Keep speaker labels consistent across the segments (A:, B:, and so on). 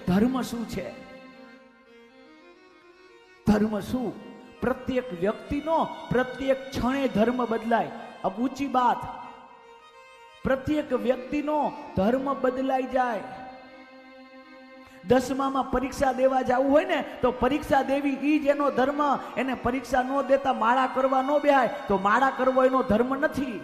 A: ધર્મ શું છે? ધર્મ શું? પ્રત્યેક વ્યક્તિનો પ્રત્યેક ક્ષણે ધર્મ બદલાય. અબ ઊંચી બાત, પ્રત્યેક વ્યક્તિનો ધર્મ બદલાઈ જાય. 10મામાં પરીક્ષા દેવા જવું હોય ને તો પરીક્ષા દેવી ઈ જ એનો ધર્મ. એને પરીક્ષા ન દેતા માળા કરવા ન બેહાય તો માળા કરવો એનો ધર્મ નથી.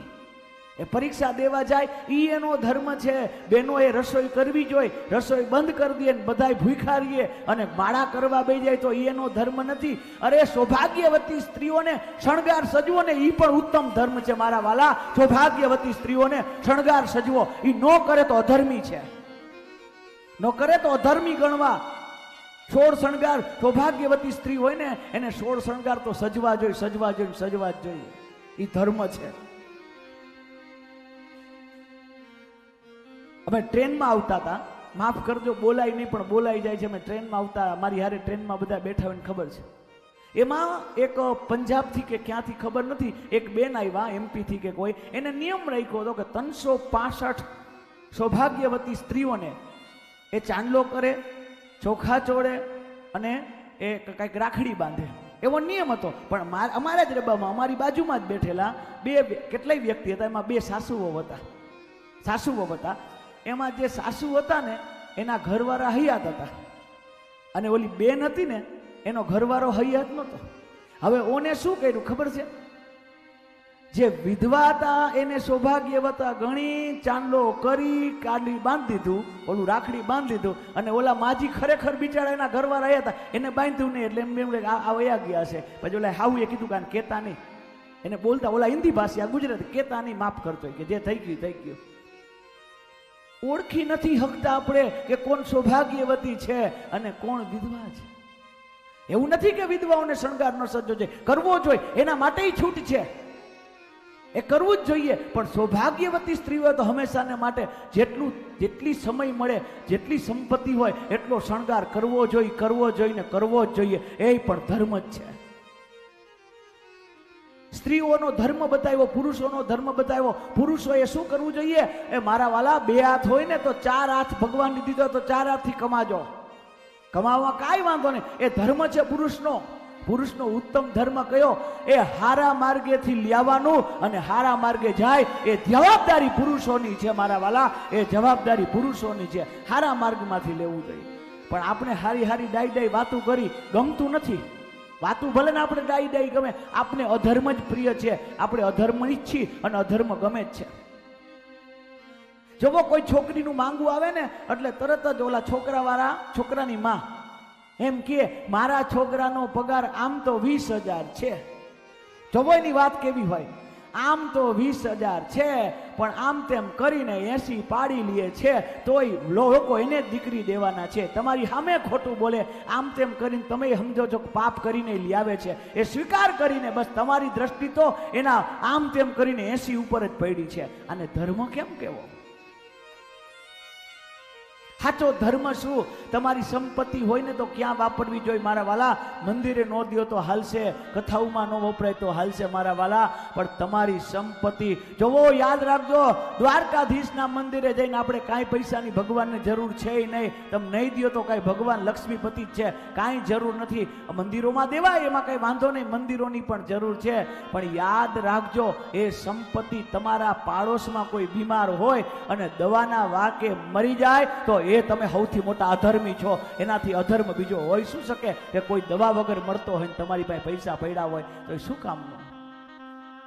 A: એ પરીક્ષા દેવા જાય ઈ એનો ધર્મ છે. બહેનોએ રસોઈ કરવી જોઈએ, રસોઈ બંધ કરી દે ને બધાય ભૂખ્યા રહીએ અને માળા કરવા બેસી જાય તો ઈ એનો ધર્મ નથી. અરે સૌભાગ્યવતી સ્ત્રીઓને શણગાર સજવો ને ઈ પણ ઉત્તમ ધર્મ છે મારા વાલા. સૌભાગ્યવતી સ્ત્રીઓને શણગાર સજવો, ઈ ન કરે તો અધર્મી છે, ન કરે તો અધર્મી ગણવા. 16 શણગાર સૌભાગ્યવતી સ્ત્રી હોય ને એને 16 શણગાર તો સજવા જોઈએ, સજવા જોઈએ, સજવા જ જોઈએ. ઈ ધર્મ છે. અમે ટ્રેનમાં આવતા હતા, માફ કરજો બોલાય નહીં પણ બોલાઈ જાય છે. અમે ટ્રેનમાં આવતા, મારી હારે ટ્રેનમાં બધા બેઠા હોય ખબર છે. એમાં એક પંજાબથી કે ક્યાંથી ખબર નથી એક બેન આવ્યા, એમપીથી કે કોઈ, એને નિયમ રાખ્યો હતો કે 365 સૌભાગ્યવતી સ્ત્રીઓને એ ચાંદલો કરે, ચોખા ચોળે અને એ કંઈક રાખડી બાંધે, એવો નિયમ હતો. પણ અમારા જ રેબામાં અમારી બાજુમાં જ બેઠેલા કેટલાય વ્યક્તિ હતા, એમાં 2 સાસુઓ હતા. એમાં જે સાસુ હતા ને એના ઘરવાળા હયાત હતા અને ઓલી બેન હતી ને એનો ઘરવાળો હયાત નહોતો. હવે ઓને શું કર્યું ખબર છે? જે વિધવા હતા એને સૌભાગ્યવતા ગણી, ચાંદલો કરી, કાલી બાંધી દીધું, ઓલું રાખડી બાંધી દીધું. અને ઓલા માજી ખરેખર બિચારા એના ઘરવાળા રહ્યા હતા, એને બાંધ્યું નહીં એટલે એમ આ વયા ગયા છે. પછી ઓલા હાવું એ કીધું કે કેતા નહીં, એને બોલતા ઓલા હિન્દી ભાષા, ગુજરાતી, કેતા નહીં, માફ કરતો કે જે થઈ ગયું થઈ ગયું. ઓળખી નથી શકતા આપણે કે કોણ સૌભાગ્યવતી છે અને કોણ વિધવા છે. એવું નથી કે વિધવાઓને શણગાર ન સજ્જો છે, કરવો જોઈએ, એના માટે છૂટ છે, એ કરવું જ જોઈએ. પણ સૌભાગ્યવતી સ્ત્રીઓ તો હંમેશાને માટે જેટલી સમય મળે, જેટલી સંપત્તિ હોય એટલો શણગાર કરવો જોઈએ, કરવો જોઈએ ને કરવો જ જોઈએ. એ પણ ધર્મ જ છે. સ્ત્રીઓનો ધર્મ બતાવ્યો, પુરુષોનો ધર્મ બતાવ્યો. પુરુષોએ શું કરવું જોઈએ? એ મારા વાલા 2 હાથ હોય ને તો 4 હાથ ભગવાનને દીધો તો 4 હાથથી કમાજો. કમાવા કાંઈ વાંધો નહીં, એ ધર્મ છે પુરુષનો. પુરુષનો ઉત્તમ ધર્મ કયો? એ હારા માર્ગેથી લાવવાનું અને હારા માર્ગે જાય એ જવાબદારી પુરુષોની છે મારા વાલા. એ જવાબદારી પુરુષોની છે, હારા માર્ગમાંથી લેવું જોઈએ. પણ આપણે હારી ડાઈ વાતું કરી ગમતું નથી. વાતું ભલે ને આપણે ડાઈ ગમે, આપણે અધર્મ જ પ્રિય છે. આપણે અધર્મ ઈચ્છી અને અધર્મ ગમે જ છે. જો કોઈ છોકરીનું માંગવું આવે ને એટલે તરત જ ઓલા છોકરાવાળા છોકરાની માં એમ કે મારા છોકરાનો પગાર આમ તો 20,000 છે. જવોયની વાત કેવી હોય, આમ તો 20,000 છે પણ આમ તેમ કરીને 80 પાડી લે છે તોય લોકો એને જ દીકરી દેવાના છે. તમારી સામે ખોટું બોલે, આમ તેમ કરીને તમે સમજો છો કે પાપ કરીને લઈ આવે છે. એ સ્વીકાર કરીને બસ તમારી દ્રષ્ટિ તો એના આમ તેમ કરીને 80 ઉપર જ પડી છે. અને ધર્મ કેમ કેવો? સાચો ધર્મ શું? તમારી સંપત્તિ હોય ને તો ક્યાં વાપરવી જોઈએ મારા વાલા? મંદિરે ન દો તો હાલશે, કથાઓમાં ન વપરાય તો હાલશે મારા વાલા, પણ તમારી સંપત્તિ જોવો. યાદ રાખજો, દ્વારકાધીશના મંદિરે જઈને આપણે કાંઈ પૈસાની ભગવાનને જરૂર છે નહીં. તમે નહીં દો તો કાંઈ ભગવાન લક્ષ્મીપતિ જ છે, કાંઈ જરૂર નથી. મંદિરોમાં દેવાય એમાં કાંઈ વાંધો નહીં, મંદિરોની પણ જરૂર છે. પણ યાદ રાખજો, એ સંપત્તિ તમારા પાડોશમાં કોઈ બીમાર હોય અને દવાના વાકે મરી જાય તો એ તમે સૌથી મોટા અધર્મી છો. એનાથી અધર્મ બીજો હોઈ શું શકે? કે કોઈ દવા વગર મળતો હોય ને તમારી પાસે પૈસા પડ્યા હોય તો એ શું કામનું?